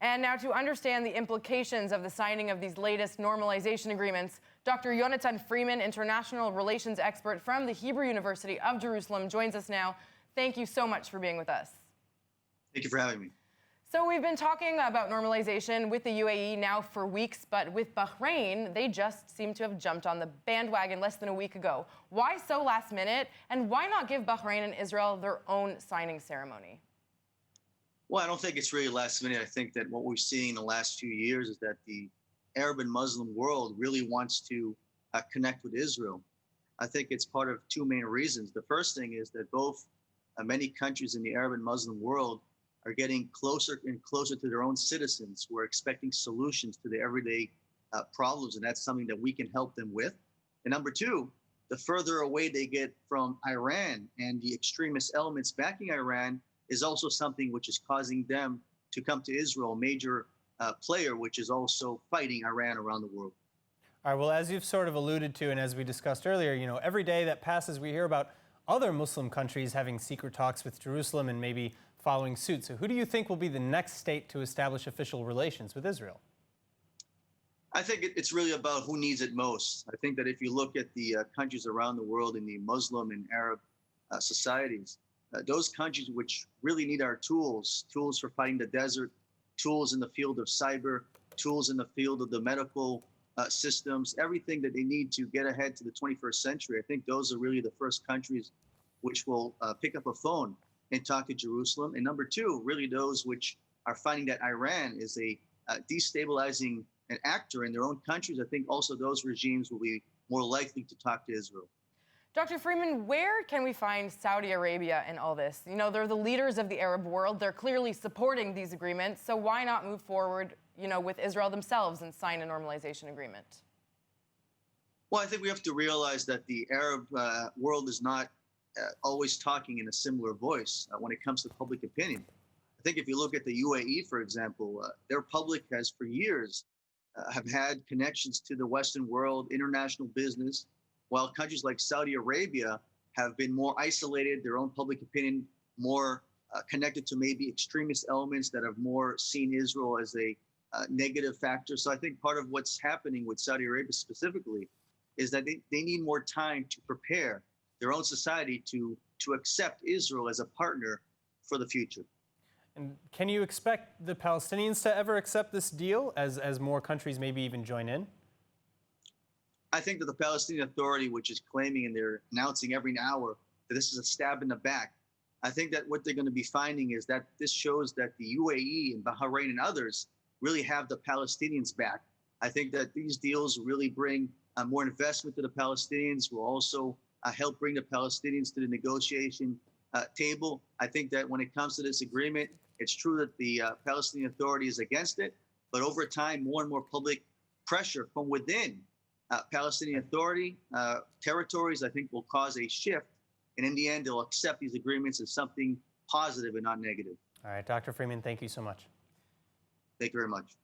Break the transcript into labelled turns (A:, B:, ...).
A: And now to understand the implications of the signing of these latest normalization agreements, Dr. Yonatan Freeman, international relations expert from the Hebrew University of Jerusalem, joins us now. Thank you so much for being with us.
B: Thank you for having me.
A: So we've been talking about normalization with the UAE now for weeks, but with Bahrain, they just seem to have jumped on the bandwagon less than a week ago. Why so last minute? And why not give Bahrain and Israel their own signing ceremony?
B: Well, I don't think it's really last minute. I think that what we're seeing in the last few years is that the Arab and Muslim world really wants to connect with Israel. I think it's part of two main reasons. The first thing is that both many countries in the Arab and Muslim world are getting closer and closer to their own citizens who are expecting solutions to their everyday problems, and that's something that we can help them with. And number two, the further away they get from Iran and the extremist elements backing Iran is also something which is causing them to come to Israel, a major player which is also fighting Iran around the world.
C: All right, well, as you've sort of alluded to and as we discussed earlier, every day that passes we hear about other Muslim countries having secret talks with Jerusalem and maybe following suit. So who do you think will be the next state to establish official relations with Israel?
B: I think it's really about who needs it most. I think that if you look at the countries around the world in the Muslim and Arab societies, those countries which really need our tools for fighting the desert, tools in the field of cyber, tools in the field of the medical systems, everything that they need to get ahead to the 21st century. I think those are really the first countries which will pick up a phone and talk to Jerusalem. And number two, really those which are finding that Iran is a destabilizing an actor in their own countries. I think also those regimes will be more likely to talk to Israel.
A: Dr. Freeman, where can we find Saudi Arabia in all this? They're the leaders of the Arab world. They're clearly supporting these agreements. So why not move forward, with Israel themselves and sign a normalization agreement?
B: Well, I think we have to realize that the Arab world is not always talking in a similar voice when it comes to public opinion. I think if you look at the UAE, for example, their public has for years have had connections to the Western world, international business, while countries like Saudi Arabia have been more isolated, their own public opinion more connected to maybe extremist elements that have more seen Israel as a negative factor. So I think part of what's happening with Saudi Arabia specifically is that they need more time to prepare their own society to accept Israel as a partner for the future.
C: And can you expect the Palestinians to ever accept this deal as more countries maybe even join in?
B: I think that the Palestinian Authority, which is claiming and they're announcing every hour that this is a stab in the back, I think that what they're going to be finding is that this shows that the UAE and Bahrain and others really have the Palestinians back. I think that these deals really bring more investment to the Palestinians, will also help bring the Palestinians to the negotiation table. I think that when it comes to this agreement, it's true that the Palestinian Authority is against it, but over time, more and more public pressure from within Palestinian Authority territories, I think, will cause a shift. And in the end, they'll accept these agreements as something positive and not negative.
C: All right, Dr. Freeman, thank you so much.
B: Thank you very much.